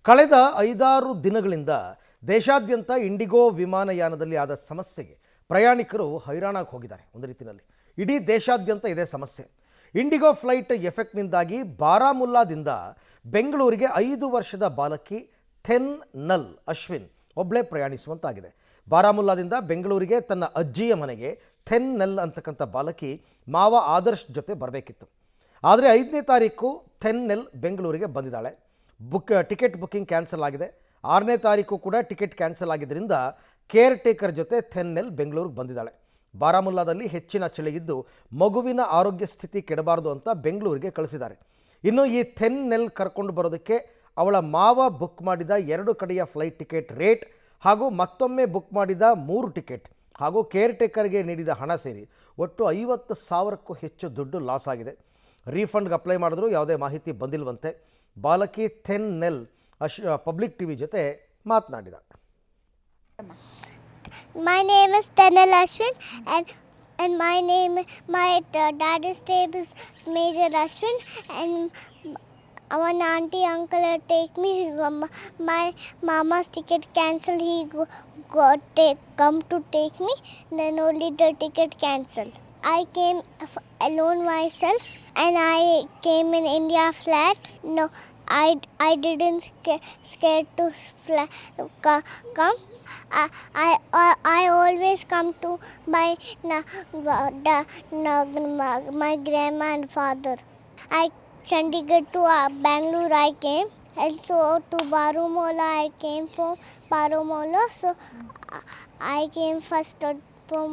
ಕಳೆದ 5-6 ದಿನಗಳಿಂದ ದೇಶಾದ್ಯಂತ ಇಂಡಿಗೋ ವಿಮಾನಯಾನದಲ್ಲಿ ಆದ ಸಮಸ್ಯೆಗೆ ಪ್ರಯಾಣಿಕರು ಹೈರಾಣಾಗಿ ಹೋಗಿದ್ದಾರೆ. ಒಂದು ರೀತಿಯಲ್ಲಿ ಇಡೀ ದೇಶಾದ್ಯಂತ ಇದೇ ಸಮಸ್ಯೆ. ಇಂಡಿಗೋ ಫ್ಲೈಟ್ ಎಫೆಕ್ಟ್ನಿಂದಾಗಿ ಬಾರಾಮುಲ್ಲಾದಿಂದ ಬೆಂಗಳೂರಿಗೆ 5 ವರ್ಷದ ಬಾಲಕಿ ಥೆನ್ ನಲ್ ಅಶ್ವಿನ್ ಒಬ್ಬಳೇ ಪ್ರಯಾಣಿಸುವಂತಾಗಿದೆ. ಬಾರಾಮುಲ್ಲಾದಿಂದ ಬೆಂಗಳೂರಿಗೆ ತನ್ನ ಅಜ್ಜಿಯ ಮನೆಗೆ ಥೆನ್ ನಲ್ ಅಂತಕ್ಕಂಥ ಬಾಲಕಿ ಮಾವ ಆದರ್ಶ್ ಜೊತೆ ಬರಬೇಕಿತ್ತು. ಆದರೆ 5ನೇ ತಾರೀಕು ಥೆನ್ ನಲ್ ಬೆಂಗಳೂರಿಗೆ ಬಂದಿದ್ದಾಳೆ. ಟಿಕೆಟ್ ಬುಕ್ಕಿಂಗ್ ಕ್ಯಾನ್ಸಲ್ ಆಗಿದೆ. 6ನೇ ತಾರೀಕು ಕೂಡ ಟಿಕೆಟ್ ಕ್ಯಾನ್ಸಲ್ ಆಗಿದ್ದರಿಂದ ಕೇರ್ ಟೇಕರ್ ಜೊತೆ ಥೆನ್ ನಲ್ ಬೆಂಗಳೂರಿಗೆ ಬಂದಿದ್ದಾಳೆ. ಬಾರಾಮುಲ್ಲಾದಲ್ಲಿ ಹೆಚ್ಚಿನ ಚಳಿಯಿದ್ದು ಮಗುವಿನ ಆರೋಗ್ಯ ಸ್ಥಿತಿ ಕೆಡಬಾರದು ಅಂತ ಬೆಂಗಳೂರಿಗೆ ಕಳಿಸಿದ್ದಾರೆ. ಇನ್ನು ಈ ಥೆನ್ ನಲ್ ಕರ್ಕೊಂಡು ಬರೋದಕ್ಕೆ ಅವಳ ಮಾವ ಬುಕ್ ಮಾಡಿದ 2 ಕಡೆಯ ಫ್ಲೈಟ್ ಟಿಕೆಟ್ ರೇಟ್ ಹಾಗೂ ಮತ್ತೊಮ್ಮೆ ಬುಕ್ ಮಾಡಿದ 3 ಟಿಕೆಟ್ ಹಾಗೂ ಕೇರ್ ಟೇಕರ್ಗೆ ನೀಡಿದ ಹಣ ಸೇರಿ ಒಟ್ಟು 50,000ಕ್ಕೂ ಹೆಚ್ಚು ದುಡ್ಡು ಲಾಸ್ ಆಗಿದೆ. ರೀಫಂಡ್ಗೆ ಅಪ್ಲೈ ಮಾಡಿದ್ರು ಯಾವುದೇ ಮಾಹಿತಿ ಬಂದಿಲ್ವಂತೆ. ಬಾಲಕಿ ಥೆನ್ ನಲ್ ಪಬ್ಲಿಕ್ ಟಿವಿ ಜೊತೆ ಮಾತನಾಡಿದ. My name is Thanal Ashwin and my daddy's name is Major Ashwin and our auntie uncle take me. My mama's ticket cancel. He come to take me. Then only the ticket cancel. I came alone myself and I came in India flat. No, I didn't scared to come. I always come to my my grandma and father. I Chandigarh to Bangalore I came, and so to Baramulla I came from Baramulla. So I came first from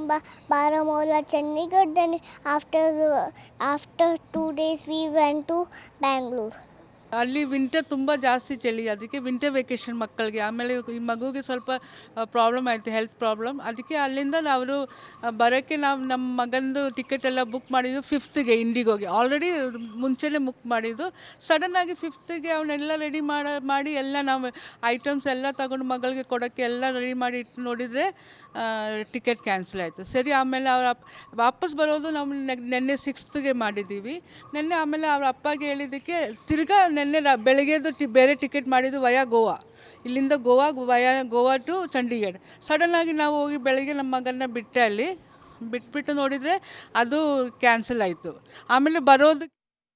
Baramulla Chandigarh. Then after 2 days we went to Bangalore. ಅಲ್ಲಿ winter ತುಂಬ ಜಾಸ್ತಿ ಚಳಿ, ಅದಕ್ಕೆ winter vacation ಮಕ್ಕಳಿಗೆ. ಆಮೇಲೆ ಈ ಮಗುಗೆ ಸ್ವಲ್ಪ ಪ್ರಾಬ್ಲಮ್ ಆಯಿತು, ಹೆಲ್ತ್ ಪ್ರಾಬ್ಲಮ್. ಅದಕ್ಕೆ ಅಲ್ಲಿಂದ ನಾವು ಬರೋಕ್ಕೆ ನಮ್ಮ ಮಗಂದು ಟಿಕೆಟ್ ಎಲ್ಲ ಬುಕ್ ಮಾಡಿದ್ದು 5th ಇಂಡಿಗೋಗೆ. ಆಲ್ರೆಡಿ ಮುಂಚೆನೇ ಬುಕ್ ಮಾಡಿದ್ದು. ಸಡನ್ನಾಗಿ 5th ಅವನ್ನೆಲ್ಲ ರೆಡಿ ಮಾಡಿ ಎಲ್ಲ ನಾವು ಐಟಮ್ಸ್ ಎಲ್ಲ ತಗೊಂಡು ಮಗಳಿಗೆ ಕೊಡೋಕ್ಕೆ ಎಲ್ಲ ರೆಡಿ ಮಾಡಿ ಇಟ್ಟು ನೋಡಿದರೆ ಟಿಕೆಟ್ ಕ್ಯಾನ್ಸಲ್ ಆಯಿತು. ಸರಿ, ಆಮೇಲೆ ಅವ್ರ ವಾಪಸ್ ಬರೋದು ನಾವು ನೆನ್ನೆ 6th ಮಾಡಿದ್ದೀವಿ. ನೆನ್ನೆ ಆಮೇಲೆ ಅವ್ರ ಅಪ್ಪಗೆ ಹೇಳಿದ್ದಕ್ಕೆ ತಿರ್ಗಾ ನೆನ್ನೆ ಬೆಳಗ್ಗೆದು ಬೇರೆ ಟಿಕೆಟ್ ಮಾಡಿದ್ದು ವಯಾ ಗೋವಾ. ಇಲ್ಲಿಂದ ಗೋವಾ ಟು ಚಂಡೀಗಢ. ಸಡನ್ನಾಗಿ ನಾವು ಹೋಗಿ ಬೆಳಗ್ಗೆ ನಮ್ಮ ಮಗನ್ನ ಬಿಟ್ಟೆ. ಅಲ್ಲಿ ಬಿಟ್ಬಿಟ್ಟು ನೋಡಿದರೆ ಅದು ಕ್ಯಾನ್ಸಲ್ ಆಯಿತು. ಆಮೇಲೆ ಬರೋದಕ್ಕೆ